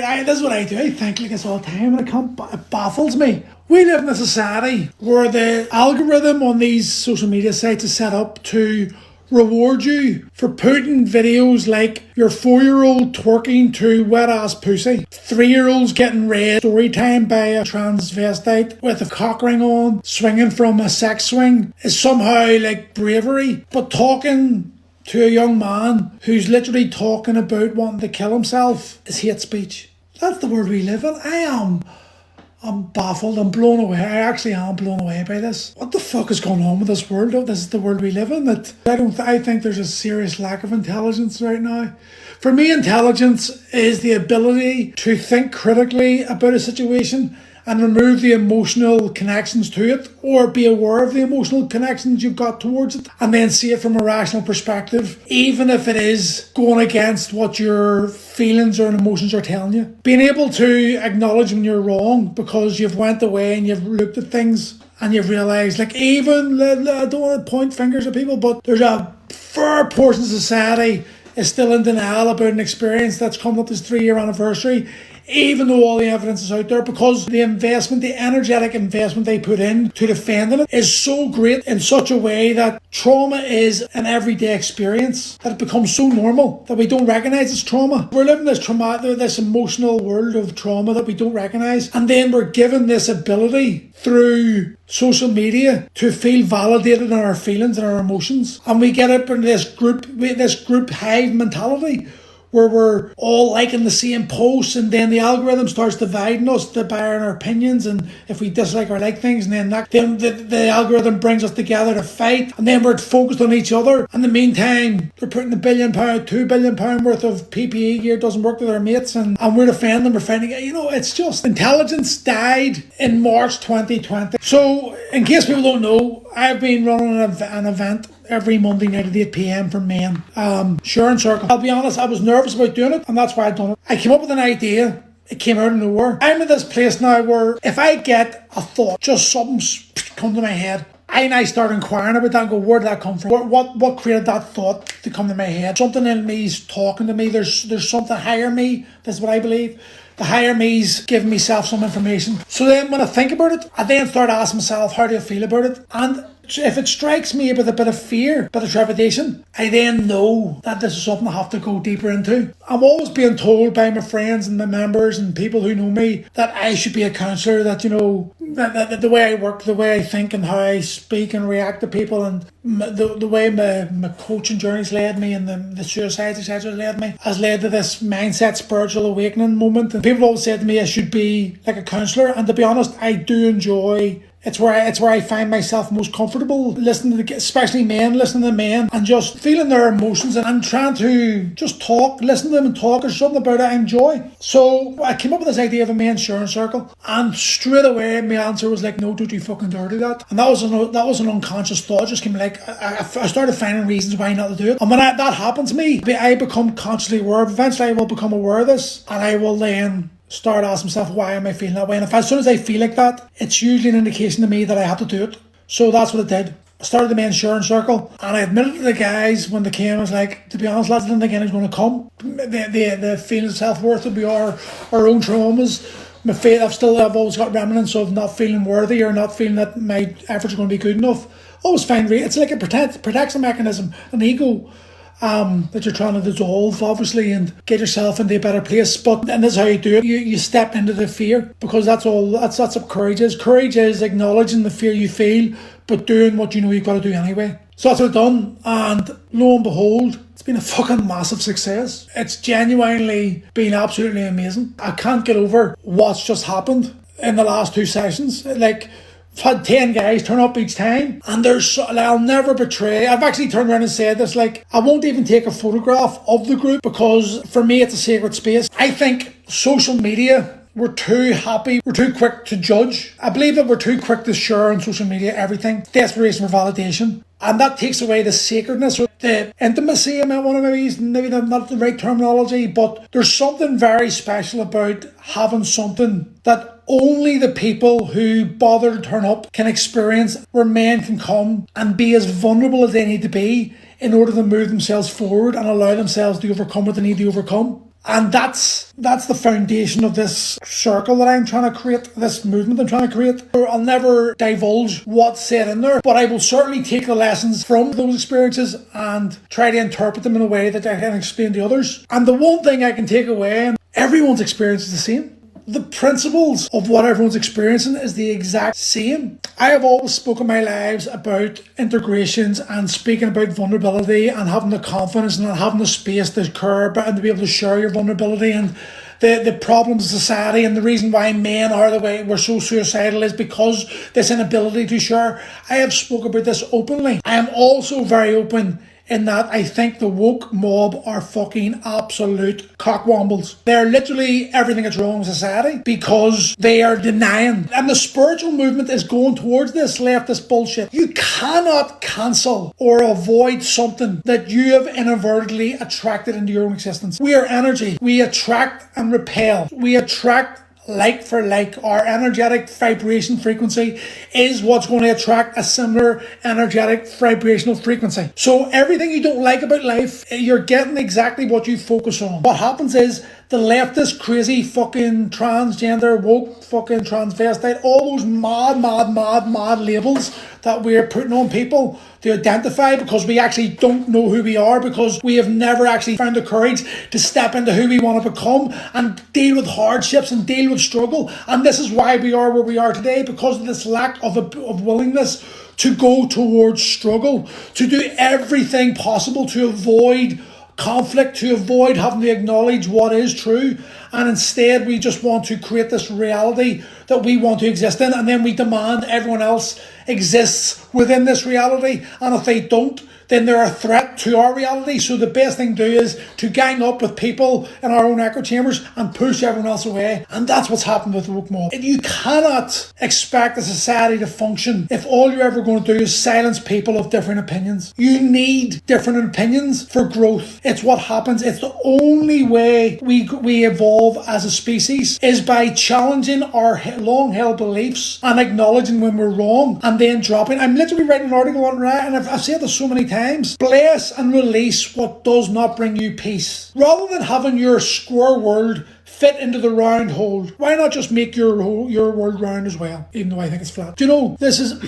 This is what I do. I think like this all the time, and it baffles me. We live in a society where the algorithm on these social media sites is set up to reward you for putting videos like your 4-year-old twerking to wet ass pussy, 3-year-olds getting read story time by a transvestite with a cock ring on, swinging from a sex swing is somehow like bravery, but talking to a young man who's literally talking about wanting to kill himself is hate speech. That's the world we live in. I'm baffled. I'm blown away. I actually am blown away by this. What the fuck is going on with this world? This is the world we live in. I think there's a serious lack of intelligence right now. For me, intelligence is the ability to think critically about a situation and remove the emotional connections to it, or be aware of the emotional connections you've got towards it, and then see it from a rational perspective, even if it is going against what your feelings or emotions are telling you. Being able to acknowledge when you're wrong because you've went away and you've looked at things and you've realised, like, even, I don't want to point fingers at people, but there's a fair portion of society is still in denial about an experience that's coming up this 3-year anniversary, even though all the evidence is out there, because the investment, the energetic investment they put in to defending it is so great in such a way that trauma is an everyday experience, that it becomes so normal that we don't recognise it's trauma. We're living this emotional world of trauma that we don't recognise, and then we're given this ability through social media to feel validated in our feelings and our emotions, and we get up in this group hive mentality where we're all liking the same posts, and then the algorithm starts dividing us by our opinions, and if we dislike or like things, and then the algorithm brings us together to fight, and then we're focused on each other. In the meantime, they're putting £1 billion, £2 billion worth of PPE gear doesn't work with our mates, and we're defending them, we're fighting it. It's just, intelligence died in March 2020. So, in case people don't know, I've been running an event every Monday night at 8 p.m. for men. Sharon Circle. I'll be honest, I was nervous about doing it, and that's why I've done it. I came up with an idea. It came out of nowhere. I'm at this place now where if I get a thought, just something's come to my head, I start inquiring about that and go, where did that come from? What created that thought to come to my head? Something in me's talking to me. There's something higher me. That's what I believe. The higher me's giving myself some information. So then when I think about it, I then start asking myself, how do I feel about it? And if it strikes me with a bit of fear, a bit of trepidation, I then know that this is something I have to go deeper into. I'm always being told by my friends and my members and people who know me that I should be a counsellor, that, that the way I work, the way I think and how I speak and react to people, and the way my coaching journeys led me, and the suicides, etc. has led to this mindset spiritual awakening moment. And people always said to me I should be like a counsellor, and to be honest, I do enjoy. It's where I find myself most comfortable, listening to, especially men, listening to men and just feeling their emotions, and trying to just talk, listen to them and talk. There's something about it I enjoy. So I came up with this idea of a men's sharing circle, and straight away my answer was like, no, don't you fucking dare do that. And that was an unconscious thought. It just came like, I started finding reasons why not to do it. And when that happens to me, I become consciously aware. Eventually I will become aware of this, and I will then start asking myself, why am I feeling that way? And as soon as I feel like that, it's usually an indication to me that I have to do it. So that's what I did. I started the men's sharing circle, and I admitted to the guys when they came, I was like, to be honest, lads, I didn't think anyone's going to come. The feeling of self-worth would be our own traumas. My faith, I've always got remnants of not feeling worthy, or not feeling that my efforts are going to be good enough. Always find it's like a protection mechanism, an ego that you're trying to dissolve, obviously, and get yourself into a better place. And this is how you do it. You step into the fear, because that's what courage is. Courage is acknowledging the fear you feel, but doing what you know you've got to do anyway. So that's what I've done, and lo and behold, it's been a fucking massive success. It's genuinely been absolutely amazing. I can't get over what's just happened in the last 2 sessions. Like, I've had 10 guys turn up each time, and I'll never betray. I've actually turned around and said this, like, I won't even take a photograph of the group, because for me it's a sacred space. I think social media, we're too happy, we're too quick to judge. I believe that we're too quick to share on social media everything. Desperation for validation. And that takes away the sacredness, or the intimacy. I might want to maybe not the right terminology, but there's something very special about having something that only the people who bother to turn up can experience, where men can come and be as vulnerable as they need to be in order to move themselves forward and allow themselves to overcome what they need to overcome. And that's the foundation of this circle that I'm trying to create, this movement I'm trying to create. I'll never divulge what's said in there, but I will certainly take the lessons from those experiences and try to interpret them in a way that I can explain to others. And the one thing I can take away, everyone's experience is the same. The principles of what everyone's experiencing is the exact same. I have always spoken my lives about integrations and speaking about vulnerability and having the confidence and having the space to care and to be able to share your vulnerability and the problems of society. And the reason why men are the way we're so suicidal is because this inability to share. I have spoken about this openly. I am also very open in that I think the woke mob are fucking absolute cockwombles. They're literally everything that's wrong with society because they are denying. And the spiritual movement is going towards this leftist bullshit. You cannot cancel or avoid something that you have inadvertently attracted into your own existence. We are energy. We attract and repel. We attract like for like. Our energetic vibration frequency is what's going to attract a similar energetic vibrational frequency. So everything you don't like about life, you're getting exactly what you focus on. What happens is the leftist, crazy, fucking transgender, woke, fucking transvestite, all those mad labels that we're putting on people to identify because we actually don't know who we are, because we have never actually found the courage to step into who we want to become and deal with hardships and deal with struggle. And this is why we are where we are today, because of this lack of willingness to go towards struggle, to do everything possible to avoid conflict, to avoid having to acknowledge what is true. And instead we just want to create this reality that we want to exist in, and then we demand everyone else exists within this reality, and if they don't, then they're a threat to our reality. So the best thing to do is to gang up with people in our own echo chambers and push everyone else away. And that's what's happened with the woke mob. You cannot expect a society to function if all you're ever going to do is silence people of different opinions. You need different opinions for growth. It's what happens. It's the only way we evolve as a species, is by challenging our long-held beliefs and acknowledging when we're wrong and then dropping. I'm literally writing an article on it, right? And I've said this so many times. Bless and release what does not bring you peace. Rather than having your square world fit into the round hole, why not just make your world round as well, even though I think it's flat? Do you know, this is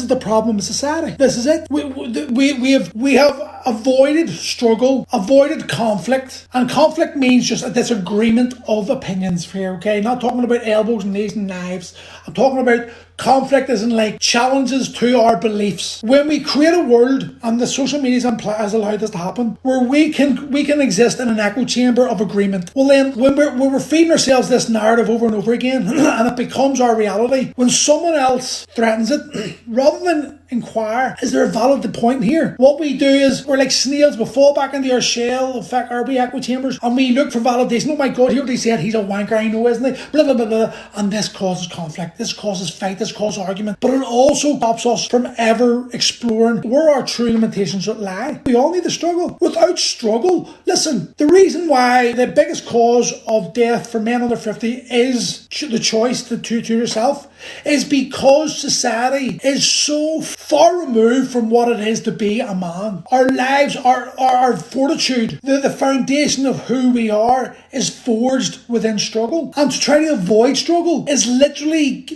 the problem with society. This is it. We have avoided struggle, avoided conflict, and conflict means just a disagreement of opinions here, okay? Not talking about elbows and knees and knives. I'm talking about conflict isn't like challenges to our beliefs. When we create a world, and the social media has allowed this to happen, where we can exist in an echo chamber of agreement. Well then, when we're feeding ourselves this narrative over and over again, and it becomes our reality, when someone else threatens it, rather than inquire, is there a valid point here? What we do is, we're like snails, we fall back into our shell, in fact, our echo chambers, and we look for validation. Oh my God, hear what he said, he's a wanker, I know, isn't he? Blah, blah, blah, blah. And this causes conflict, this causes fight, this causes argument. But it also stops us from ever exploring where our true limitations lie. We all need to struggle. Without struggle, listen, the reason why the biggest cause of death for men under 50 is the choice to yourself, is because society is so far removed from what it is to be a man. Our lives, our fortitude, the foundation of who we are is forged within struggle. And to try to avoid struggle is literally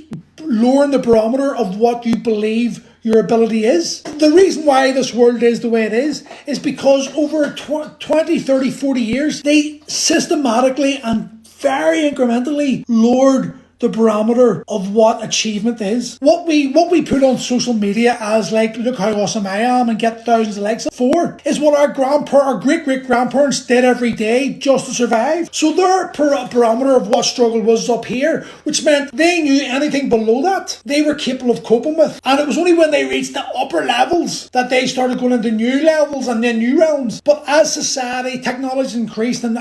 lowering the barometer of what you believe your ability is. The reason why this world is the way it is because over 20, 30, 40 years, they systematically and very incrementally lowered the barometer of what achievement is. What we put on social media as like, look how awesome I am, and get thousands of likes for, is what our great-great-grandparents did every day just to survive. So their barometer of what struggle was up here, which meant they knew anything below that they were capable of coping with. And it was only when they reached the upper levels that they started going into new levels and then new realms. But as society, technology increased and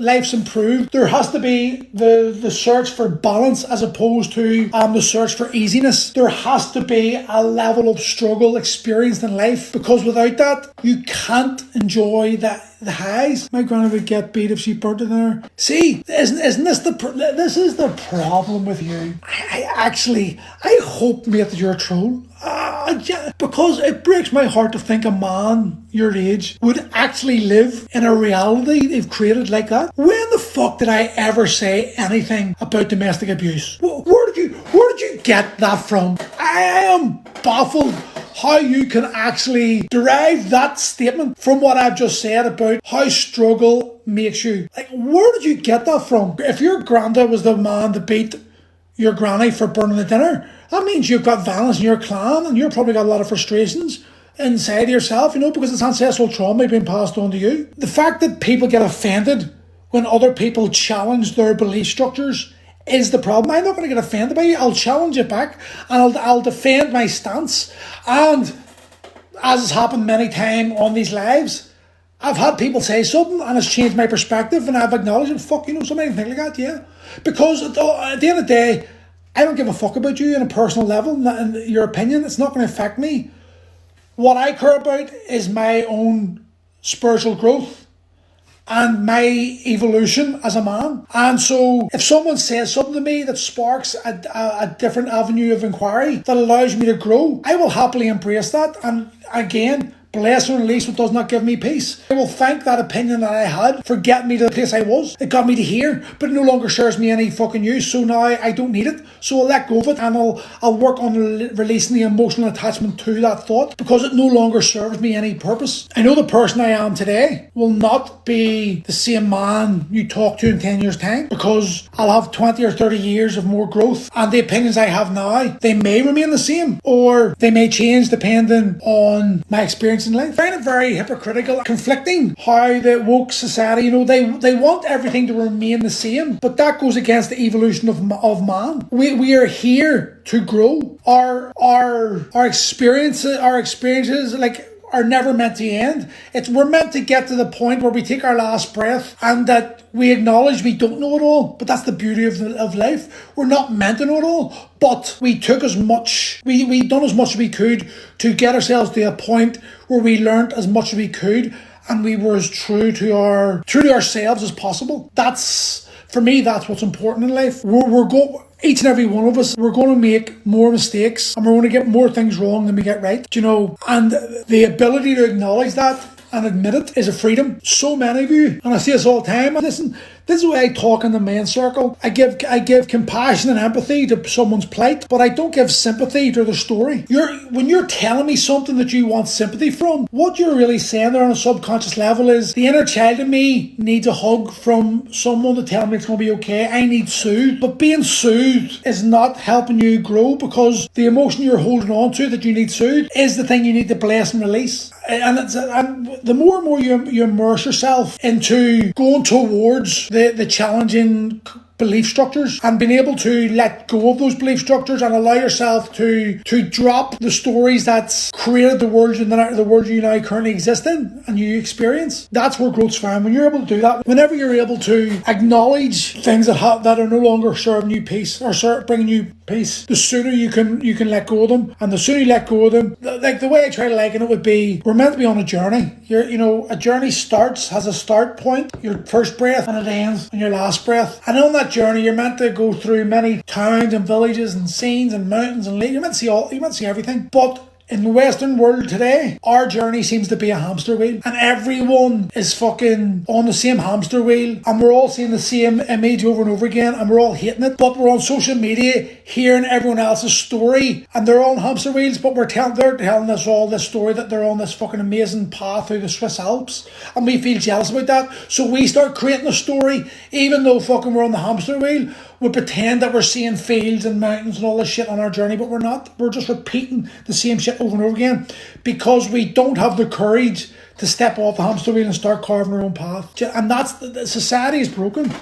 life's improved, there has to be the search for balance as opposed to the search for easiness. There has to be a level of struggle experienced in life, because without that you can't enjoy the highs. My granny would get beat if she burnt in there. See, isn't this this is the problem with you? I hope, mate, that you're a troll. Because it breaks my heart to think a man your age would actually live in a reality they've created like that. When the fuck did I ever say anything about domestic abuse? Where did you get that from? I am baffled how you can actually derive that statement from what I've just said about how struggle makes you. Like, where did you get that from? If your granddad was the man that beat your granny for burning the dinner, that means you've got violence in your clan, and you've probably got a lot of frustrations inside yourself, because it's ancestral trauma being passed on to you. The fact that people get offended when other people challenge their belief structures is the problem. I'm not going to get offended by you. I'll challenge it back, and I'll defend my stance. And as has happened many times on these lives, I've had people say something and it's changed my perspective, and I've acknowledged it. Fuck, somebody think like that, yeah. Because at the end of the day, I don't give a fuck about you on a personal level, and your opinion. It's not going to affect me. What I care about is my own spiritual growth and my evolution as a man. And so if someone says something to me that sparks a different avenue of inquiry that allows me to grow, I will happily embrace that. And again, bless and release what does not give me peace. I will thank that opinion that I had for getting me to the place I was. It got me to here, but it no longer serves me any fucking use. So now I don't need it. So I'll let go of it, and I'll work on releasing the emotional attachment to that thought, because it no longer serves me any purpose. I know the person I am today will not be the same man you talk to in 10 years' time, because I'll have 20 or 30 years of more growth, and the opinions I have now, they may remain the same, or they may change depending on my experience in life. I find it very hypocritical, conflicting how the woke society, they want everything to remain the same, but that goes against the evolution of man. We are here to grow. Our experiences are never meant to end. We're meant to get to the point where we take our last breath and that we acknowledge we don't know it all. But that's the beauty of life. We're not meant to know it all, but we took as much, we done as much as we could to get ourselves to a point where we learned as much as we could, and we were as true to ourselves as possible. For me, that's what's important in life. Each and every one of us, we're going to make more mistakes, and we're going to get more things wrong than we get right, and the ability to acknowledge that and admit it is a freedom. So many of you, and I see this all the time, listen, this is the way I talk in the men's circle. I give compassion and empathy to someone's plight, but I don't give sympathy to their story. When you're telling me something that you want sympathy from, what you're really saying there on a subconscious level is, the inner child in me needs a hug from someone to tell me it's going to be okay. I need soothed. But being soothed is not helping you grow, because the emotion you're holding on to that you need soothed is the thing you need to bless and release. And the more and more you immerse yourself into going towards the challenging belief structures and being able to let go of those belief structures and allow yourself to drop the stories that's created the world you now currently exist in and you experience, that's where growth's found. When you're able to do that, whenever you're able to acknowledge things that are no longer serving you peace or bringing you peace, the sooner you can let go of them. And the sooner you let go of them, like the way I try to liken it would be, we're meant to be on a journey. A journey has a start point, your first breath, and it ends on your last breath. And on that journey, you're meant to go through many towns and villages and scenes and mountains and lakes. You're meant to see everything. But in the Western world today, our journey seems to be a hamster wheel, and everyone is fucking on the same hamster wheel, and we're all seeing the same image over and over again, and we're all hating it. But we're on social media hearing everyone else's story, and they're on hamster wheels, but they're telling us all this story that they're on this fucking amazing path through the Swiss Alps, and we feel jealous about that. So we start creating a story, even though fucking we're on the hamster wheel. We pretend that we're seeing fields and mountains and all this shit on our journey, but we're not. We're just repeating the same shit over and over again because we don't have the courage to step off the hamster wheel and start carving our own path. And society is broken.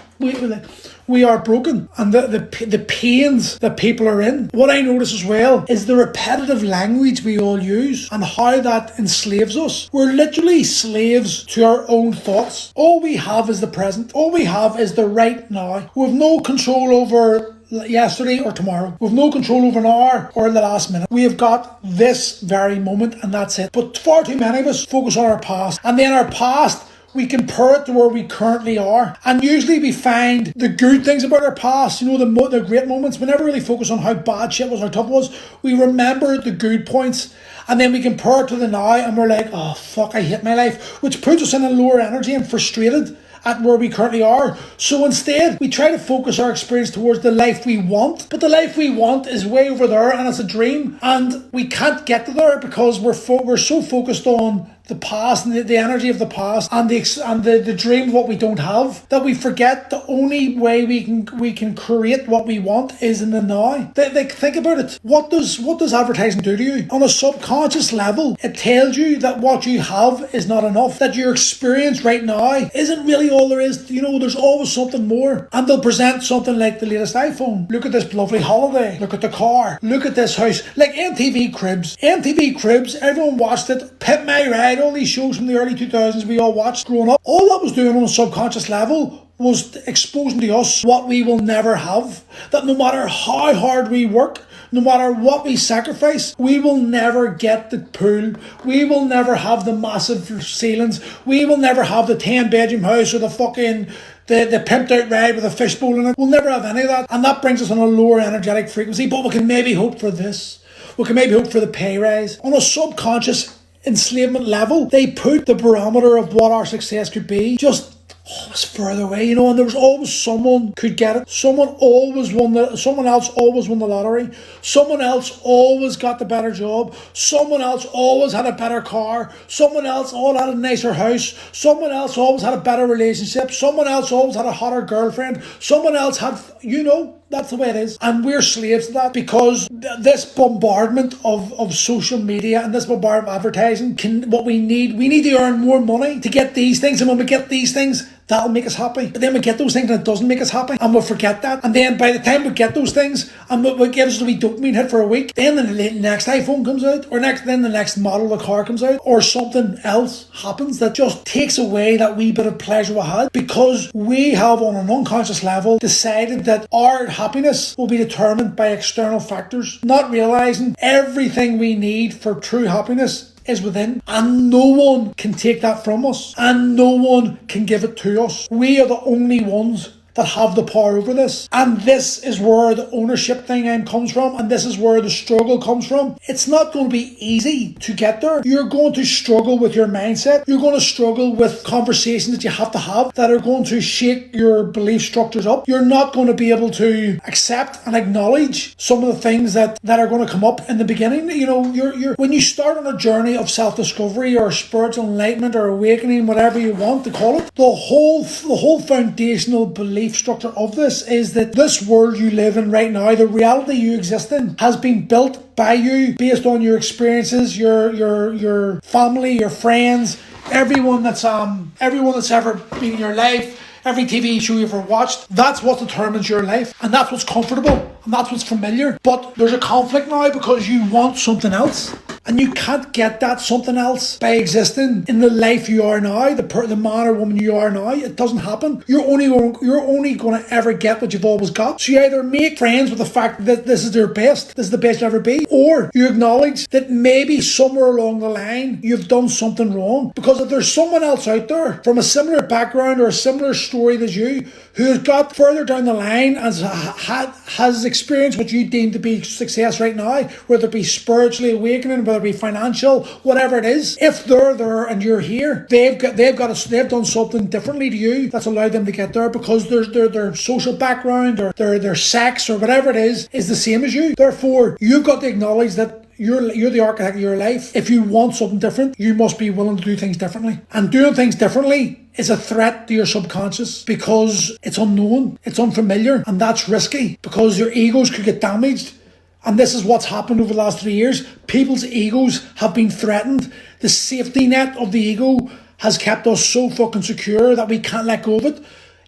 We are broken, and the pains that people are in. What I notice as well is the repetitive language we all use and how that enslaves us. We're literally slaves to our own thoughts. All we have is the present. All we have is the right now. We have no control over yesterday or tomorrow. We have no control over an hour or the last minute. We have got this very moment, and that's it. But far too many of us focus on our past, and then our past we compare it to where we currently are. And usually we find the good things about our past, the great moments. We never really focus on how bad shit was, how tough it was. We remember the good points. And then we compare it to the now and we're like, oh fuck, I hate my life. Which puts us in a lower energy and frustrated at where we currently are. So instead, we try to focus our experience towards the life we want. But the life we want is way over there and it's a dream. And we can't get to there because we're so focused on the past and the energy of the past and the dream of what we don't have that we forget the only way we can create what we want is in the now. Think about it. What does advertising do to you? On a subconscious level, it tells you that what you have is not enough, that your experience right now isn't really all there is. There's always something more. And they'll present something like the latest iPhone. Look at this lovely holiday. Look at the car. Look at this house. Like MTV Cribs. Everyone watched it. Pimp My Ride, all these shows from the early 2000s we all watched growing up. All that was doing on a subconscious level was exposing to us what we will never have. That no matter how hard we work, no matter what we sacrifice, we will never get the pool. We will never have the massive ceilings. We will never have the 10-bedroom house or the pimped out ride with a fishbowl in it. We'll never have any of that. And that brings us on a lower energetic frequency. But we can maybe hope for this. We can maybe hope for the pay rise. On a subconscious enslavement level, they put the barometer of what our success could be just always further away, and there was always someone could get it. Someone else always won the lottery. Someone else always got the better job. Someone else always had a better car. Someone else all had a nicer house. Someone else always had a better relationship. Someone else always had a hotter girlfriend. Someone else had, that's the way it is. And we're slaves to that because this bombardment of social media and this bombardment of advertising we need to earn more money to get these things. And when we get these things, that'll make us happy. But then we get those things and it doesn't make us happy. And we'll forget that. And then by the time we get those things and we get us a wee dopamine hit for a week, then the next iPhone comes out then the next model of the car comes out or something else happens that just takes away that wee bit of pleasure we had because we have on an unconscious level decided that our happiness will be determined by external factors, not realising everything we need for true happiness is within, and no one can take that from us and no one can give it to us. We are the only ones that have the power over this, and this is where the ownership thing comes from, and this is where the struggle comes from. It's not going to be easy to get there. You're going to struggle with your mindset. You're going to struggle with conversations that you have to have that are going to shake your belief structures up. You're not going to be able to accept and acknowledge some of the things that are going to come up in the beginning. You're when you start on a journey of self-discovery or spiritual enlightenment or awakening, whatever you want to call it, the whole foundational belief structure of this is that this world you live in right now, the reality you exist in, has been built by you based on your experiences, your family, your friends, everyone that's ever been in your life, every TV show you've ever watched. That's what determines your life, and that's what's comfortable, and that's what's familiar. But there's a conflict now because you want something else. And you can't get that something else by existing in the life you are now, the man or woman you are now. It doesn't happen. You're only going to ever get what you've always got. So you either make friends with the fact that this is their best, this is the best you'll ever be, or you acknowledge that maybe somewhere along the line you've done something wrong. Because if there's someone else out there from a similar background or a similar story as you who has got further down the line and has experienced what you deem to be success right now, whether it be spiritually awakening, whether it be financial, whatever it is, if they're there and you're here, they've done something differently to you that's allowed them to get there because their social background or their sex or whatever it is the same as you. Therefore, you've got to acknowledge that you're the architect of your life. If you want something different, you must be willing to do things differently. And doing things differently is a threat to your subconscious because it's unknown, it's unfamiliar, and that's risky because your egos could get damaged. And this is what's happened over the last 3 years. People's egos have been threatened. The safety net of the ego has kept us so fucking secure that we can't let go of it.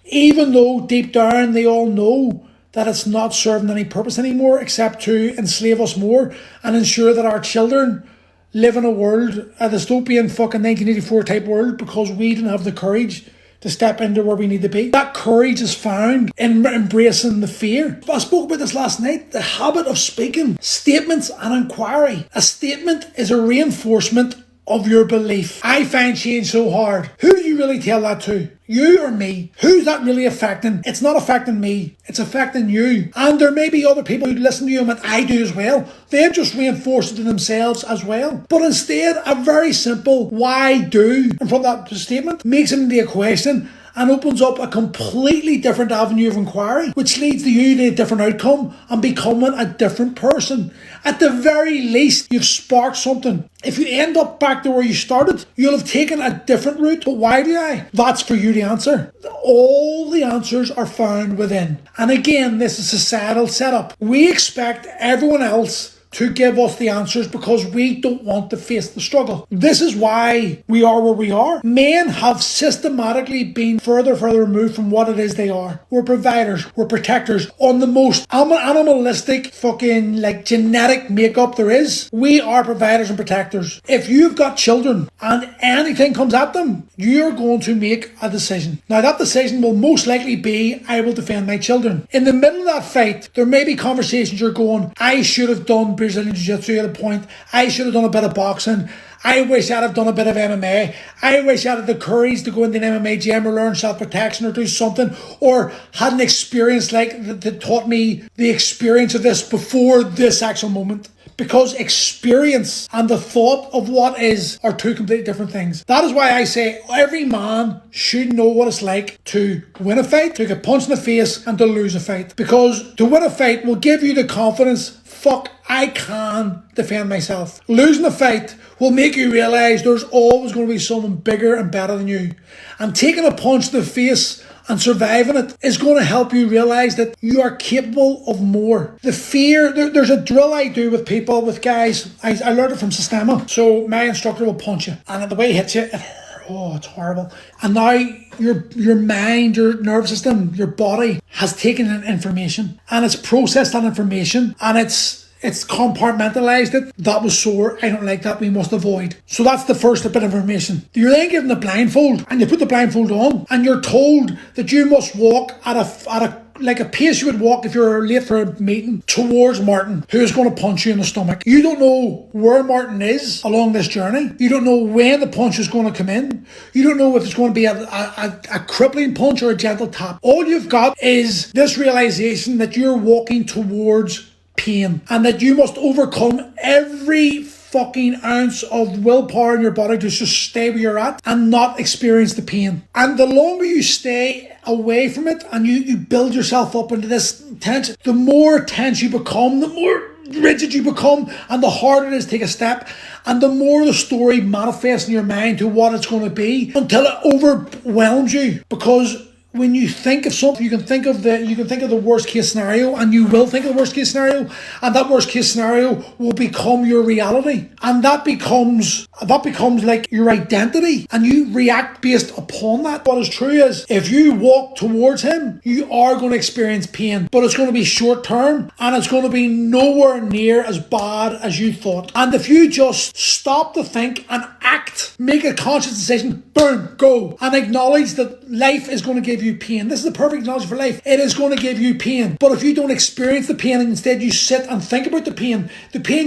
Even though deep down they all know that it's not serving any purpose anymore except to enslave us more and ensure that our children live in a world, a dystopian fucking 1984 type world, because we didn't have the courage to step into where we need to be. That courage is found in embracing the fear. I spoke about this last night, the habit of speaking, statements and inquiry. A statement is a reinforcement of your belief. I find change so hard. Who do you really tell that to? You or me? Who's that really affecting? It's not affecting me. It's affecting you. And there may be other people who listen to you, and I do as well. They've just reinforced it to themselves as well. But instead, a very simple why do in front of that statement makes it into a question and opens up a completely different avenue of inquiry, which leads to you to a different outcome and becoming a different person. At the very least, you've sparked something. If you end up back to where you started, you'll have taken a different route. But why do I? That's for you to answer. All the answers are found within. And again, this is a societal setup. We expect everyone else to give us the answers because we don't want to face the struggle. This is why we are where we are. Men have systematically been further removed from what it is they are. We're providers, we're protectors. On the most animalistic fucking genetic makeup there is, we are providers and protectors. If you've got children and anything comes at them, you're going to make a decision. Now that decision will most likely be, I will defend my children. In the middle of that fight, there may be conversations you're going, I should have done Brazilian Jiu-Jitsu at a point. I should have done a bit of boxing. I wish I'd have done a bit of MMA. I wish I had the courage to go into an MMA gym or learn self-protection or do something, or had an experience that taught me the experience of this before this actual moment. Because experience and the thought of what is are two completely different things. That is why I say every man should know what it's like to win a fight, to get punched in the face, and to lose a fight. Because to win a fight will give you the confidence, fuck, I can defend myself. Losing a fight will make you realise there's always going to be someone bigger and better than you. And taking a punch to the face and surviving it is going to help you realise that you are capable of more. The fear, there's a drill I do with people, with guys. I learned it from Systema. So my instructor will punch you, and the way he hits you, it's horrible. And now your mind, your nervous system, your body has taken in information, and it's processed that information, and it's compartmentalised it. That was sore. I don't like that. We must avoid. So that's the first bit of information. You're then given the blindfold, and you put the blindfold on, and you're told that you must walk at a pace you would walk if you're late for a meeting towards Martin, who is going to punch you in the stomach. You don't know where Martin is along this journey. You don't know when the punch is going to come in. You don't know if it's going to be a crippling punch or a gentle tap. All you've got is this realisation that you're walking towards pain, and that you must overcome every fucking ounce of willpower in your body to just stay where you're at and not experience the pain. And the longer you stay away from it and you build yourself up into this tension, the more tense you become, the more rigid you become, and the harder it is to take a step, and the more the story manifests in your mind to what it's going to be, until it overwhelms you. Because when you think of something, you can think of the worst case scenario, and you will think of the worst case scenario, and that worst case scenario will become your reality, and that becomes like your identity, and you react based upon that. What is true is, if you walk towards him, you are going to experience pain, but it's going to be short term, and it's going to be nowhere near as bad as you thought. And if you just stop to think and act, make a conscious decision, boom, go, and acknowledge that life is going to give you pain. This is the perfect analogy for life. It is going to give you pain. But if you don't experience the pain and instead you sit and think about the pain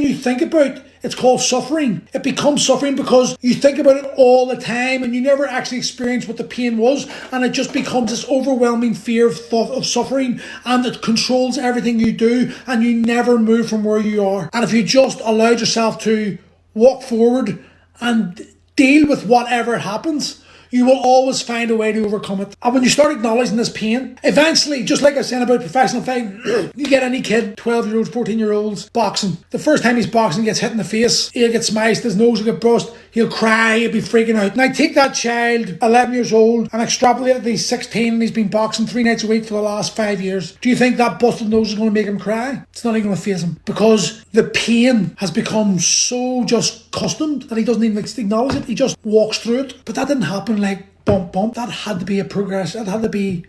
you think about, it's called suffering. It becomes suffering because you think about it all the time and you never actually experience what the pain was, and it just becomes this overwhelming fear of suffering, and it controls everything you do, and you never move from where you are. And if you just allowed yourself to walk forward and deal with whatever happens, you will always find a way to overcome it. And when you start acknowledging this pain, eventually, just like I was saying about professional fighting, you get any kid, 12-year-olds, 14-year-olds, boxing. The first time he's boxing, he gets hit in the face, he'll get smashed, his nose will get burst, he'll cry, he'll be freaking out. Now take that child, 11 years old, and extrapolate it that he's 16 and he's been boxing 3 nights a week for the last 5 years. Do you think that busted nose is going to make him cry? It's not even going to faze him, because the pain has become so just accustomed that he doesn't even acknowledge it. He just walks through it. But that didn't happen like bump bump. That had to be a progress. That had to be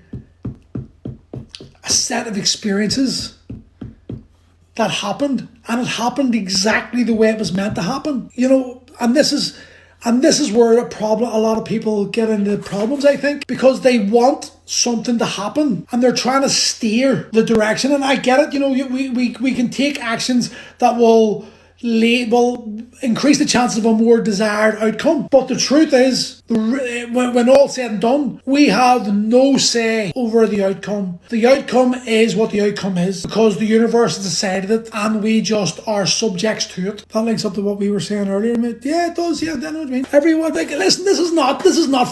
a set of experiences that happened, and it happened exactly the way it was meant to happen. You know, and this is where a lot of people get into problems, I think, because they want something to happen and they're trying to steer the direction. And I get it, you know, we can take actions that will will increase the chances of a more desired outcome. But the truth is, when all said and done, we have no say over the outcome. The outcome is what the outcome is, because the universe has decided it, and we just are subjects to it. That links up to what we were saying earlier, mate. Yeah, it does. Yeah, I know what I mean. Everyone, listen, this is not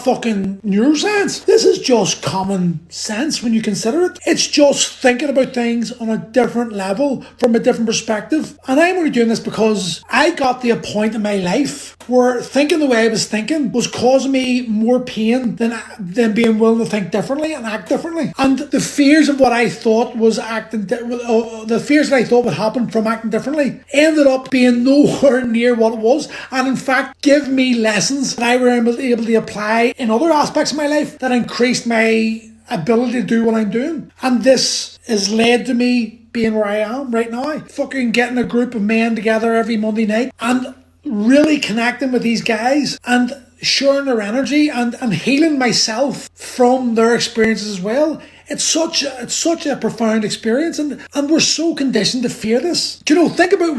fucking neuroscience. This is just common sense when you consider it. It's just thinking about things on a different level, from a different perspective. And I'm only doing this because I got to a point in my life where thinking the way I was thinking was causing me more pain than being willing to think differently and act differently. And the fears of what I thought was the fears that I thought would happen from acting differently ended up being nowhere near what it was, and in fact give me lessons that I were able to apply in other aspects of my life that increased my ability to do what I'm doing. And this has led to me being where I am right now. Fucking getting a group of men together every Monday night and really connecting with these guys and sharing their energy and healing myself from their experiences as well. It's such a profound experience, and we're so conditioned to fear this. Do you know, think about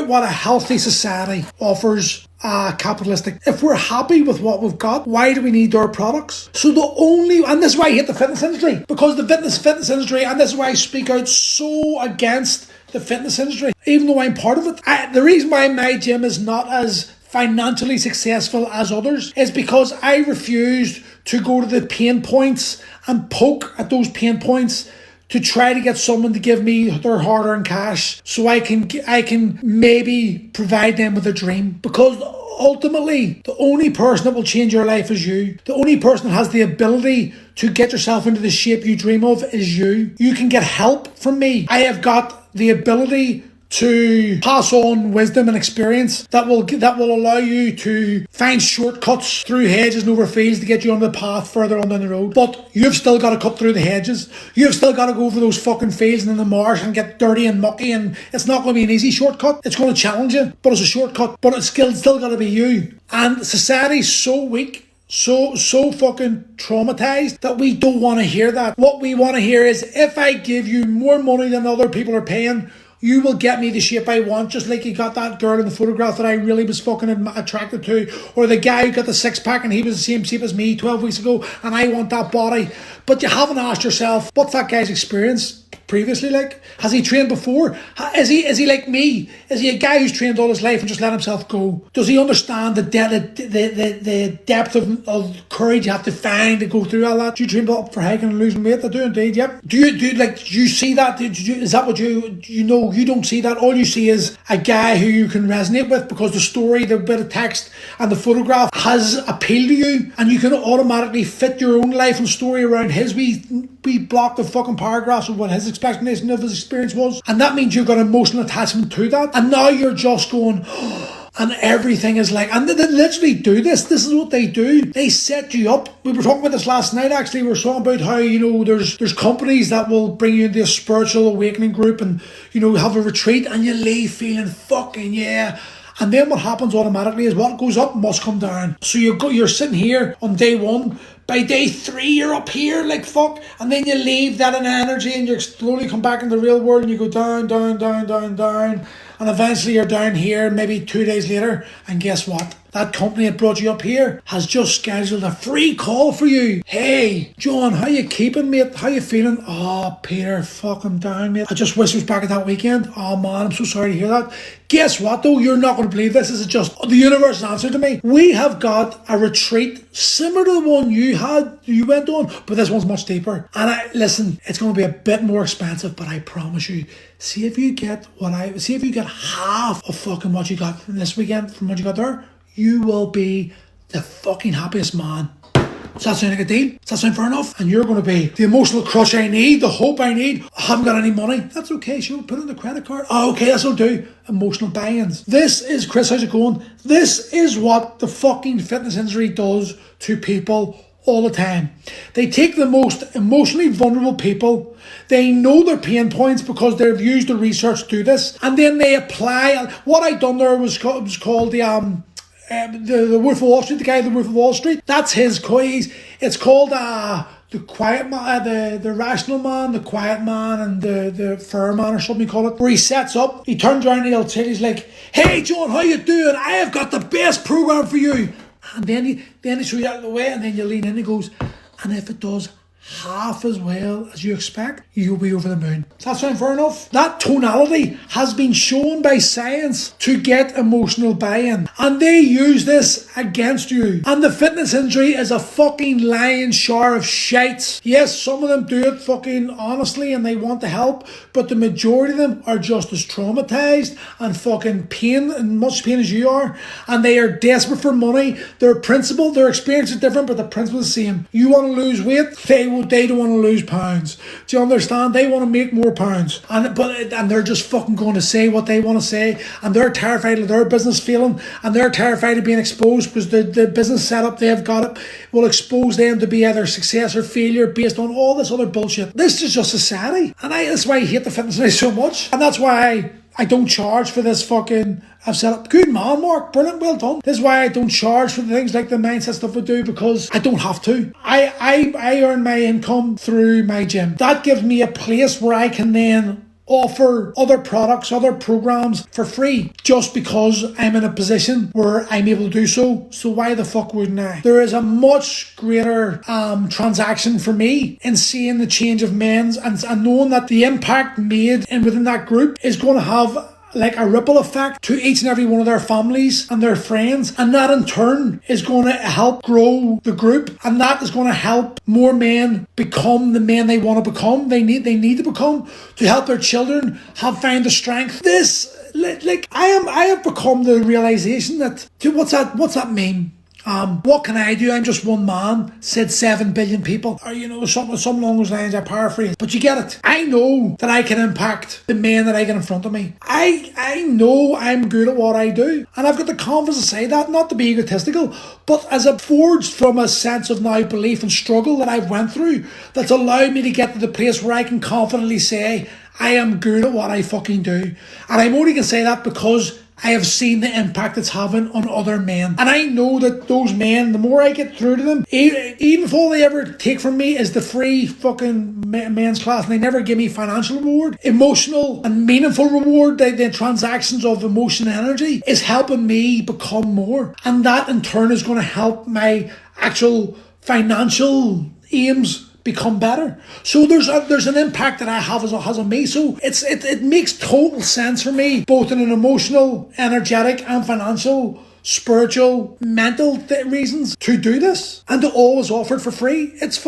what a healthy society offers capitalistic. If we're happy with what we've got, why do we need our products? So and this is why I hate the fitness industry, because the fitness industry, and this is why I speak out so against the fitness industry, even though I'm part of it. The reason why my gym is not as financially successful as others is because I refused to go to the pain points and poke at those pain points to try to get someone to give me their hard-earned cash so I can maybe provide them with a dream. Because ultimately, the only person that will change your life is you. The only person that has the ability to get yourself into the shape you dream of is you. You can get help from me. I have got the ability to pass on wisdom and experience that will allow you to find shortcuts through hedges and over fields to get you on the path further on down the road. But you've still got to cut through the hedges. You've still got to go over those fucking fields and in the marsh and get dirty and mucky, and it's not going to be an easy shortcut. It's going to challenge you, but it's a shortcut. But it's still got to be you. And society's so weak, so fucking traumatized that we don't want to hear that. What we want to hear is, if I give you more money than other people are paying, you will get me the shape I want, just like you got that girl in the photograph that I really was fucking attracted to, or the guy who got the six-pack and he was the same shape as me 12 weeks ago and I want that body. But you haven't asked yourself, what's that guy's experience previously like? Has he trained before? Is he like me? Is he a guy who's trained all his life and just let himself go? Does he understand the depth of courage you have to find to go through all that? Do you train up for hiking and losing weight? I do indeed, yep. Do you see that? Is that what you know? You don't see that. All you see is a guy who you can resonate with because the story, the bit of text and the photograph has appealed to you, and you can automatically fit your own life and story around his wee block of fucking paragraphs of what his explanation of his experience was. And that means you've got emotional attachment to that. And now you're just going, and everything is like, and they literally do this. This is what they do. They set you up. We were talking about this last night, actually. We were talking about how, there's companies that will bring you into a spiritual awakening group and, have a retreat, and you leave feeling fucking yeah. And then what happens automatically is what goes up must come down. So you're sitting here on day one. By day 3, you're up here like fuck. And then you leave that in energy and you slowly come back in the real world and you go down, down, down, down, down. And eventually you're down here maybe 2 days later. And guess what? That company that brought you up here has just scheduled a free call for you. Hey, John, how you keeping, mate? How you feeling? Oh, Peter, fucking down, mate. I just wish it was back at that weekend. Oh, man, I'm so sorry to hear that. Guess what, though? You're not going to believe this. This is just the universe's answer to me. We have got a retreat similar to the one you went on, but this one's much deeper. And listen, it's going to be a bit more expensive, but I promise you, see if you get half of fucking what you got this weekend from what you got there, you will be the fucking happiest man. Does that sound like a deal? Does that sound fair enough? And you're going to be the emotional crush I need, the hope I need. I haven't got any money. That's okay, sure, put it on the credit card. Oh, okay, that's what I'll do. Emotional buy-ins. This is, Chris, how's it going? This is what the fucking fitness industry does to people all the time. They take the most emotionally vulnerable people. They know their pain points because they've used the research to do this. And then they apply. What I done there was called the Wolf of Wall Street, the guy of the Wolf of Wall Street. That's his quiz. It's called the quiet man, the rational man, the quiet man, and the fair man, or something you call it, where he sets up, he turns around and he'll tell, he's like, hey John, how you doing? I have got the best program for you. And then he shows you out of the way, and then you lean in and he goes, and if it does half as well as you expect, you'll be over the moon. Does that sound fair enough? That tonality has been shown by science to get emotional buy-in, and they use this against you. And the fitness industry is a fucking lion shower of shites. Yes, some of them do it fucking honestly and they want to help, but the majority of them are just as traumatized and fucking pain, and much pain as you are, and they are desperate for money. Their principle, their experience is different, but the principle is the same. You want to lose weight, they don't want to lose pounds. Do you understand? They want to make more pounds, and they're just fucking going to say what they want to say, and they're terrified of their business failing, and they're terrified of being exposed because the business setup they've got will expose them to be either success or failure based on all this other bullshit. This is just society, and that's why I hate the fitness industry so much, and that's why I don't charge for this fucking. I've set up. Good man, Mark. Brilliant. Well done. This is why I don't charge for the things like the mindset stuff I do, because I don't have to. I earn my income through my gym. That gives me a place where I can then offer other products, other programs for free, just because I'm in a position where I'm able to do so. So why the fuck wouldn't I? There is a much greater transaction for me in seeing the change of men's and knowing that the impact made within that group is going to have like a ripple effect to each and every one of their families and their friends, and that in turn is going to help grow the group, and that is going to help more men become the men they want to become, they need to become, to help their children find the strength. I have become the realization that, dude, what's that meme? What can I do? I'm just one man, said 7 billion people. Or, something along those lines, I paraphrase. But you get it. I know that I can impact the men that I get in front of me. I know I'm good at what I do. And I've got the confidence to say that, not to be egotistical, but as a forged from a sense of now belief and struggle that I've went through, that's allowed me to get to the place where I can confidently say, I am good at what I fucking do. And I'm only going to say that because I have seen the impact it's having on other men. And I know that those men, the more I get through to them, even if all they ever take from me is the free fucking men's class, and they never give me financial reward, emotional and meaningful reward, the transactions of emotion and energy is helping me become more. And that in turn is going to help my actual financial aims become better. So there's an impact that I have has on me. So it makes total sense for me, both in an emotional, energetic, and financial, spiritual, mental reasons to do this and to always offer it for free. It's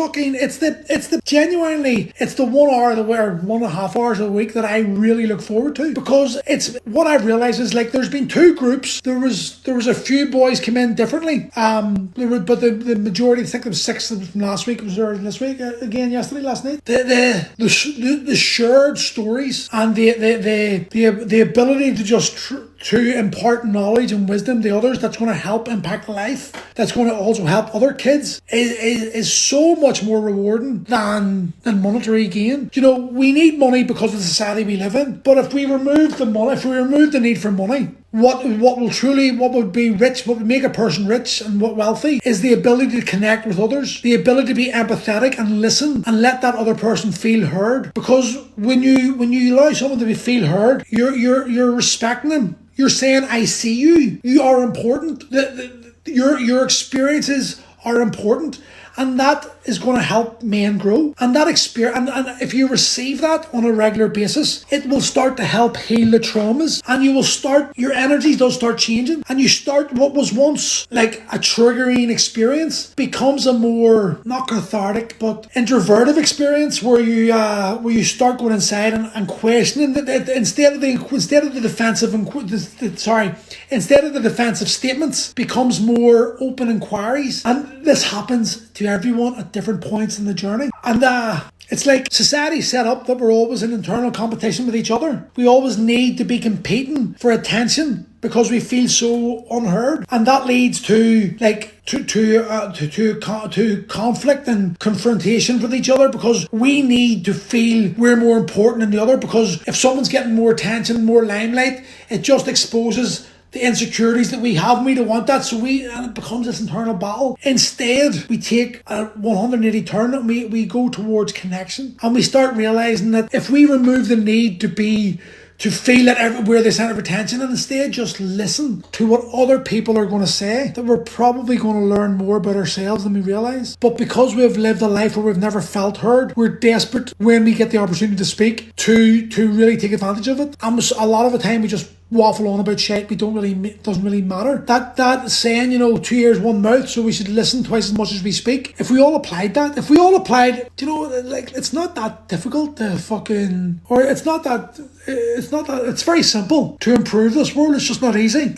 genuinely the 1 hour or 1.5 hours a week that I really look forward to, because it's what I've realized is, like, there's been two groups. There was a few boys come in differently, but the majority, I think there was 6 from last week, was there this week again last night. The shared stories and the ability to just to impart knowledge and wisdom to others that's going to help impact life, that's going to also help other kids, is so much more rewarding than monetary gain. We need money because of the society we live in, but if we remove the need for money, what would be rich, what would make a person rich and wealthy, is the ability to connect with others, the ability to be empathetic and listen and let that other person feel heard. Because when you allow someone to feel heard, you're respecting them. You're saying, I see you. You are important. Your experiences are important. And that is going to help men grow. And that experience, and if you receive that on a regular basis, it will start to help heal the traumas. And your energy does start changing. And you start, what was once like a triggering experience becomes a more, not cathartic, but introvertive experience where you start going inside and questioning that instead of the defensive statements becomes more open inquiries. And this happens to everyone at different points in the journey. And it's like society set up that we're always in internal competition with each other. We always need to be competing for attention because we feel so unheard, and that leads to conflict and confrontation with each other, because we need to feel we're more important than the other. Because if someone's getting more attention, more limelight, it just exposes the insecurities that we have, and we don't want that, and it becomes this internal battle. Instead, we take a 180 turn and we go towards connection, and we start realizing that if we remove the need to feel that we're the centre of attention, and instead just listen to what other people are going to say, that we're probably going to learn more about ourselves than we realise. But because we've lived a life where we've never felt heard, we're desperate when we get the opportunity to speak to really take advantage of it. And a lot of the time we just waffle on about shit. Doesn't really matter. That saying, 2 ears, one mouth, so we should listen twice as much as we speak. If we all applied, it's not that difficult to it's very simple to improve this world. It's just not easy.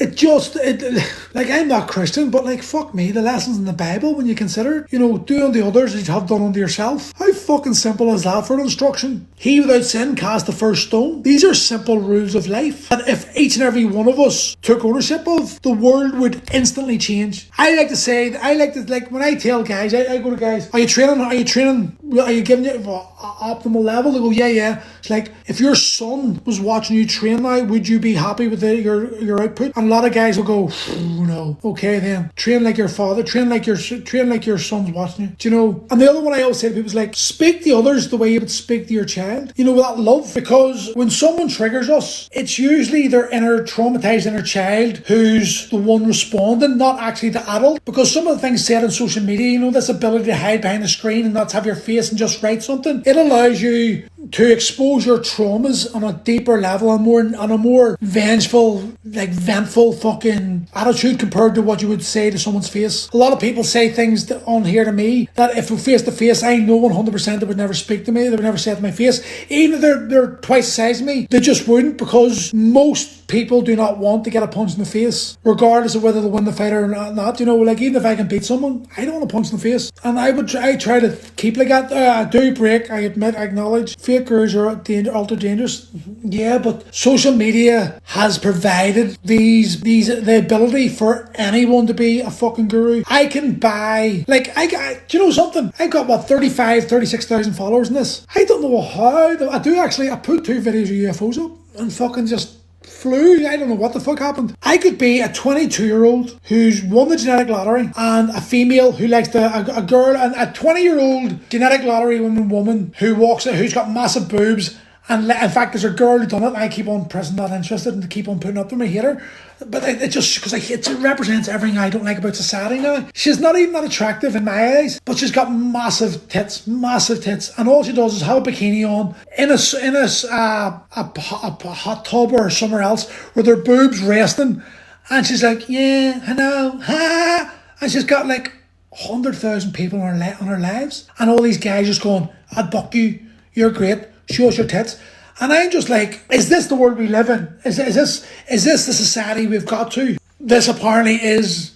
I'm not Christian, but fuck me, the lessons in the Bible, when you consider, do unto others as you have done unto yourself. How fucking simple is that for an instruction? He without sin cast the first stone. These are simple rules of life that if each and every one of us took ownership of, the world would instantly change. I like to say, when I tell guys, I go to guys, are you training? Are you giving it optimal level? They go, yeah. It's like, if your son was watching you train now, would you be happy with your output? And a lot of guys will go, no. Okay then, train like your father, train like your son's watching you. Do you know? And the other one I always say to people is like, speak to others the way you would speak to your child. With that love. Because when someone triggers us, it's usually their traumatized inner child who's the one responding, not actually the adult. Because some of the things said on social media, this ability to hide behind the screen and not have your face and just write something, it allows you to expose your traumas on a deeper level and on a more vengeful, vengeful fucking attitude compared to what you would say to someone's face. A lot of people say things on here to me that if we're face to face, I know 100% they would never speak to me, they would never say it to my face. Even if they're twice the size of me, they just wouldn't, because most people do not want to get a punch in the face, regardless of whether they win the fight or not. Even if I can beat someone, I don't want a punch in the face. And I try to keep like that. I do break, I admit, I acknowledge. Fake gurus are ultra dangerous. Yeah, but social media has provided the ability for anyone to be a fucking guru. I can buy, do you know something? I got 36,000 followers in this. I don't know how. I do actually. I put 2 videos of UFOs up and fucking just flew. I don't know what the fuck happened. I could be a 22-year-old who's won the genetic lottery, and a female who likes a girl, and a 20-year-old genetic lottery woman who's got massive boobs. And in fact, there's a girl who done it, and I keep on pressing not interested and keep on putting up to me, hate her. But it just, because it represents everything I don't like about society now. She's not even that attractive in my eyes, but she's got massive tits. And all she does is have a bikini on in a hot tub or somewhere else with her boobs resting. And she's like, yeah, I know, ha. And she's got 100,000 people on her lives. And all these guys just going, I'd buck you, you're great. Show us your tits. And I'm just like, is this the world we live in? Is this the society we've got to? This apparently is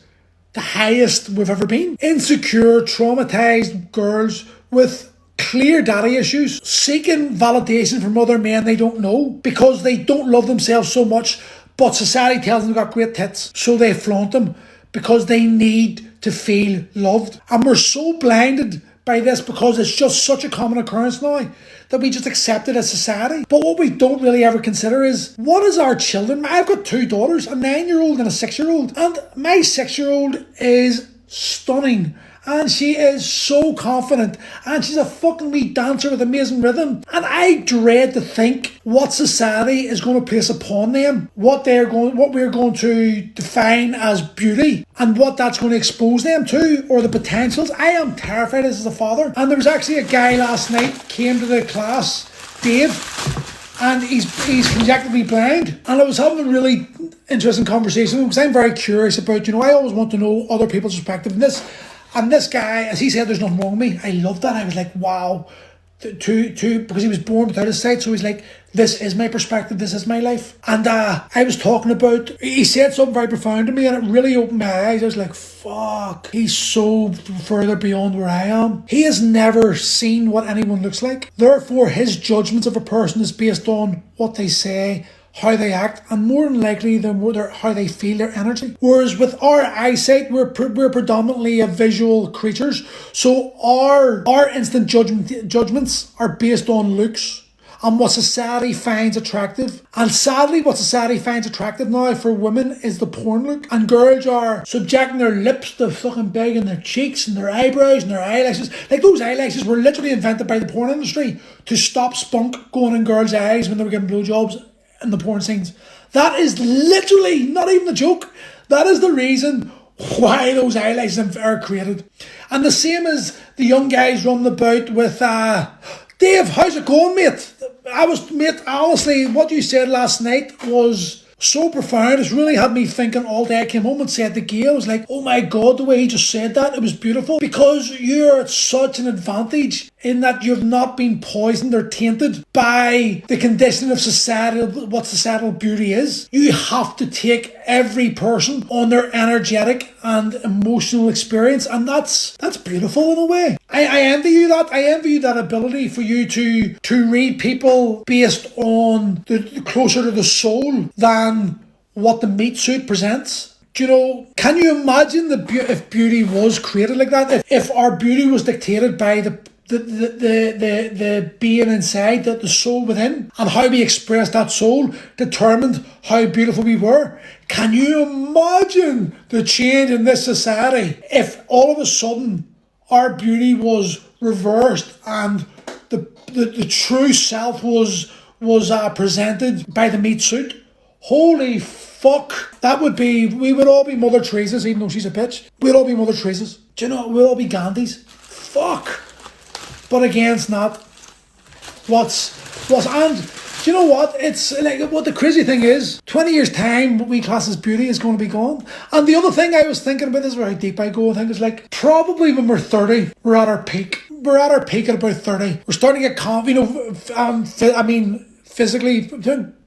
the highest we've ever been. Insecure, traumatized girls with clear daddy issues, seeking validation from other men they don't know because they don't love themselves so much, but society tells them they've got great tits, so they flaunt them because they need to feel loved. And we're so blinded by this because it's just such a common occurrence now that we just accept it as society. But what we don't really ever consider is, what is our children? I've got 2 daughters, a 9-year-old and a 6-year-old. And my 6-year-old is stunning. And she is so confident. And she's a fucking wee dancer with amazing rhythm. And I dread to think what society is going to place upon them. What we're going to define as beauty. And what that's going to expose them to. Or the potentials. I am terrified as a father. And there was actually a guy last night came to the class, Dave. And he's conjectively blind. And I was having a really interesting conversation because I'm very curious about, I always want to know other people's perspective in this. And this guy, as he said, there's nothing wrong with me. I loved that. I was like, wow. Because he was born without his sight. So he's like, this is my perspective. This is my life. And I was talking about, he said something very profound to me and it really opened my eyes. I was like, fuck. He's so further beyond where I am. He has never seen what anyone looks like. Therefore, his judgments of a person is based on what they say, how they act, and more than likely how they feel, their energy. Whereas with our eyesight, we're predominantly a visual creatures, so our instant judgments are based on looks. and what society finds attractive. And sadly, what society finds attractive now for women is the porn look. And girls are subjecting their lips to fucking big and their cheeks and their eyebrows and their eyelashes. Like, those eyelashes were literally invented by the porn industry to stop spunk going in girls' eyes when they were getting blowjobs in the porn scenes. That is literally, not even a joke, that is the reason why those eyelashes are created. And the same as the young guys running about with, Dave, how's it going, mate? Mate, honestly, what you said last night was so profound. It's really had me thinking all day. I came home and said to Gail, I was like, oh my God, the way he just said that, it was beautiful. Because you're at such an advantage in that you've not been poisoned or tainted by the condition of society, what societal beauty is. You have to take every person on their energetic and emotional experience, and that's beautiful in a way. I envy you that. I envy you that ability for you to read people based on the closer to the soul than what the meat suit presents. Do you know, can you imagine if beauty was created like that? If our beauty was dictated by the being inside, the soul within, and how we expressed that soul determined how beautiful we were. Can you imagine the change in this society if all of a sudden our beauty was reversed and the true self was presented by the meat suit? Holy fuck. We would all be Mother Teresa's, even though she's a bitch. We'd all be Mother Teresa's. Do you know, we'd all be Gandhis. Fuck. But again, it's not. And do you know what? It's like, what the crazy thing is, 20 years time, what we class as beauty is going to be gone. And the other thing I was thinking about, this is very deep I go, I think it's like, probably when we're 30, we're at our peak. We're at our peak at about 30. We're starting to get physically,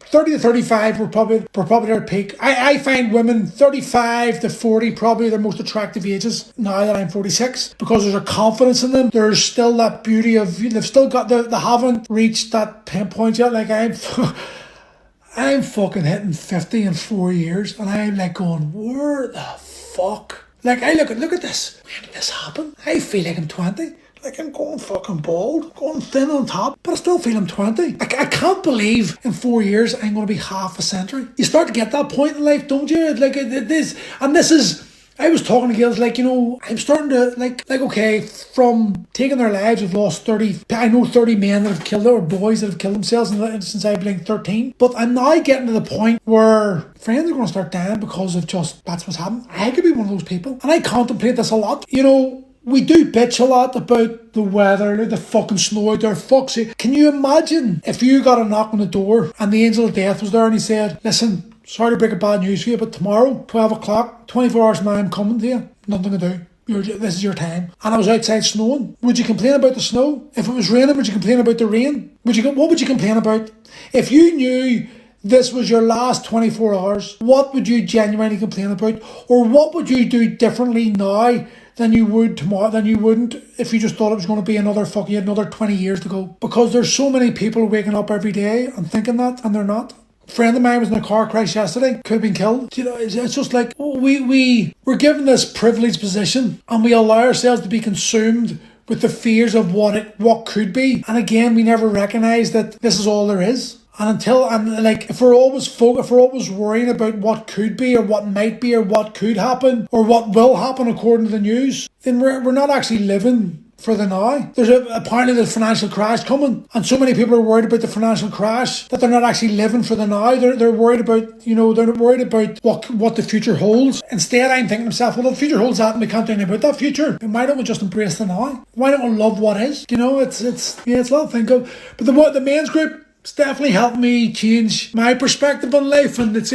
30 to 35, we're probably at our peak. I find women 35 to 40 probably their most attractive ages now that I'm 46, because there's a confidence in them. There's still that beauty of, they've still got, they haven't reached that pinpoint yet. Like, I'm fucking hitting 50 in 4 years, and I'm like going, where the fuck? Like, I look at this. When did this happen? I feel like I'm 20. Like, I'm going fucking bald, going thin on top, but I still feel I'm 20. I can't believe in 4 years I'm going to be half a century. You start to get that point in life, don't you? Like, I was talking to girls, like, you know, I'm starting to, like, okay, from taking their lives, I've lost 30, I know 30 men that have killed, or boys that have killed themselves since I've been 13. But I'm now getting to the point where friends are going to start dying because of just, that's what's happening. I could be one of those people. And I contemplate this a lot. You know, we do bitch a lot about the weather, the fucking snow out there, fuck's sake. Can you imagine if you got a knock on the door and the angel of death was there and he said, listen, sorry to break a bad news for you, but tomorrow, 12 o'clock, 24 hours from now, I'm coming to you. Nothing to do. This is your time. And I was outside snowing. Would you complain about the snow? If it was raining, would you complain about the rain? What would you complain about? If you knew this was your last 24 hours, what would you genuinely complain about? Or what would you do differently now than you would tomorrow, than you wouldn't if you just thought it was going to be another 20 years to go? Because there's so many people waking up every day and thinking that, and they're not. A friend of mine was in a car crash yesterday, could have been killed. You know, it's just like, we're given this privileged position and we allow ourselves to be consumed with the fears of what could be. And again, we never recognise that this is all there is. And if we're always worrying about what could be or what might be or what could happen or what will happen according to the news, then we're not actually living for the now. There's apparently the financial crash coming, and so many people are worried about the financial crash that they're not actually living for the now. They're worried about, they're worried about what the future holds. Instead, I'm thinking to myself, well, the future holds that and we can't do anything about that future. And why don't we just embrace the now? Why don't we love what is? It's a lot to think of. But the men's group, it's definitely helped me change my perspective on life, and it's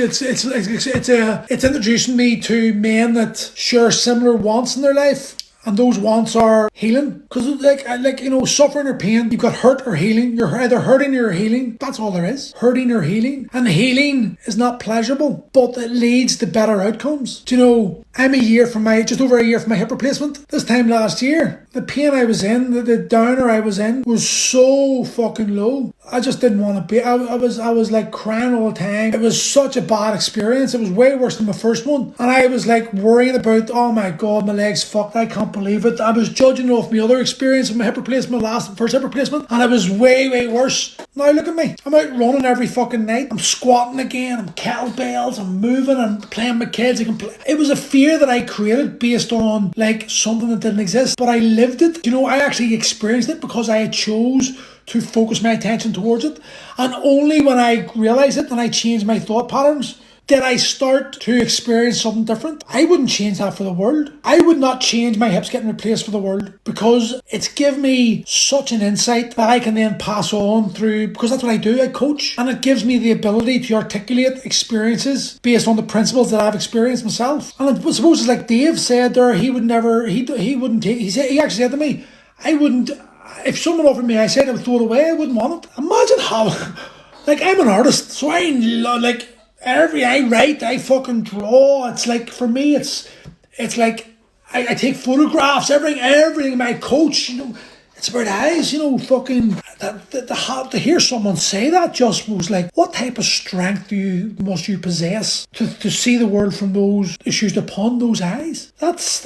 introducing me to men that share similar wants in their life. And those wants are healing. Because suffering or pain, you've got hurt or healing. You're either hurting or healing. That's all there is. Hurting or healing. And healing is not pleasurable, but it leads to better outcomes. Do you know, I'm just over a year from my hip replacement. This time last year, the pain I was in, the downer I was in, was so fucking low. I just didn't want to be. I was like crying all the time. It was such a bad experience. It was way worse than the first one. And I was like worrying about, oh my God, my leg's fucked. I can't believe it. I was judging off my other experience of my hip replacement, first hip replacement. And it was way, way worse. Now look at me. I'm out running every fucking night. I'm squatting again. I'm kettlebells. I'm moving. I'm playing with kids. It was a fear that I created based on like something that didn't exist. But I lived it. You know, I actually experienced it because I chose to focus my attention towards it. And only when I realised it and I changed my thought patterns did I start to experience something different. I wouldn't change that for the world. I would not change my hips getting replaced for the world, because it's given me such an insight that I can then pass on through, because that's what I do, I coach, and it gives me the ability to articulate experiences based on the principles that I've experienced myself. And I suppose it's like Dave said there, he actually said to me, I wouldn't, if someone offered me, I said I would throw it away, I wouldn't want it. Imagine how, like, I'm an artist, so I write, I fucking draw. It's like, for me, it's like, I take photographs, everything, my coach, you know, it's about eyes, you know, fucking, to hear someone say that just was like, what type of strength must you possess to see the world from those issues upon those eyes? That's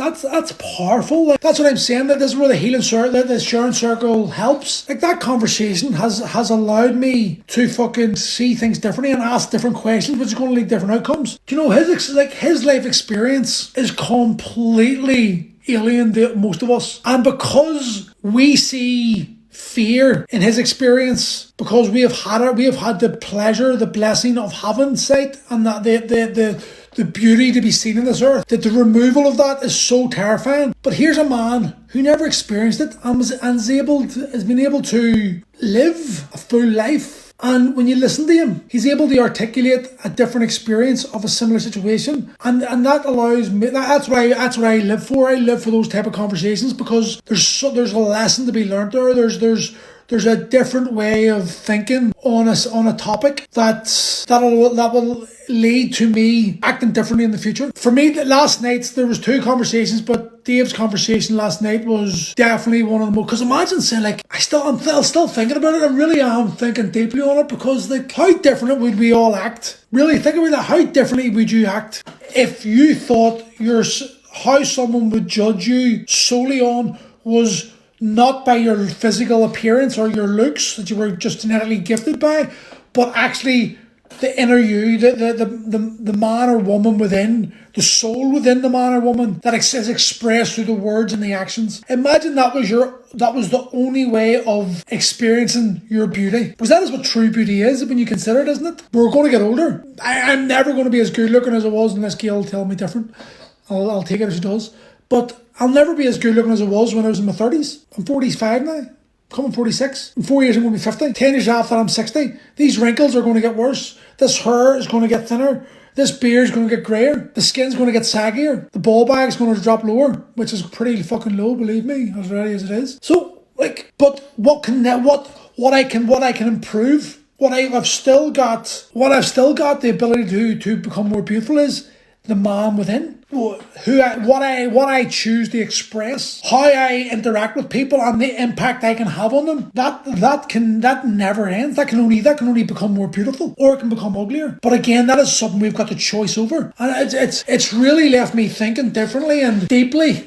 powerful. Like, that's what I'm saying, that this is where the healing circle, the sharing circle helps. Like, that conversation has allowed me to fucking see things differently and ask different questions, which is going to lead different outcomes. Do you know, his life experience is completely alien to most of us, and because we see fear in his experience, because we have had the pleasure, the blessing of having sight, and that the beauty to be seen in this earth, that the removal of that is so terrifying. But here's a man who never experienced it and has been able to live a full life. And when you listen to him, he's able to articulate a different experience of a similar situation, and that allows me. That's what I live for. I live for those type of conversations, because there's a lesson to be learned there. There's a different way of thinking on a topic that will lead to me acting differently in the future. For me, last night there was two conversations, but Dave's conversation last night was definitely one of the most. Because imagine saying, like, I'm still thinking about it. I really am thinking deeply on it, because like, how different would we all act? Really think about that. How differently would you act if you thought how someone would judge you solely on was not by your physical appearance or your looks that you were just genetically gifted by, but actually the inner you, the man or woman within, the soul within the man or woman that is expressed through the words and the actions. Imagine that was the only way of experiencing your beauty. Because that is what true beauty is when you consider it, isn't it? We're going to get older. I'm never going to be as good looking as I was, unless Gail will tell me different. I'll take it as she does. But I'll never be as good looking as I was when I was in my 30s. I'm 45 now, coming 46. In 4 years I'm going to be 50. 10 years after I'm 60. These wrinkles are going to get worse. This hair is going to get thinner. This beard is going to get greyer. The skin's going to get saggier. The ball bag's going to drop lower, which is pretty fucking low, believe me, as ready as it is. So, like, but what I can improve, what I've still got the ability to become more beautiful is the man within. What I choose to express, how I interact with people, and the impact I can have on them. That never ends. That can only become more beautiful, or it can become uglier. But again, that is something we've got the choice over, and it's really left me thinking differently and deeply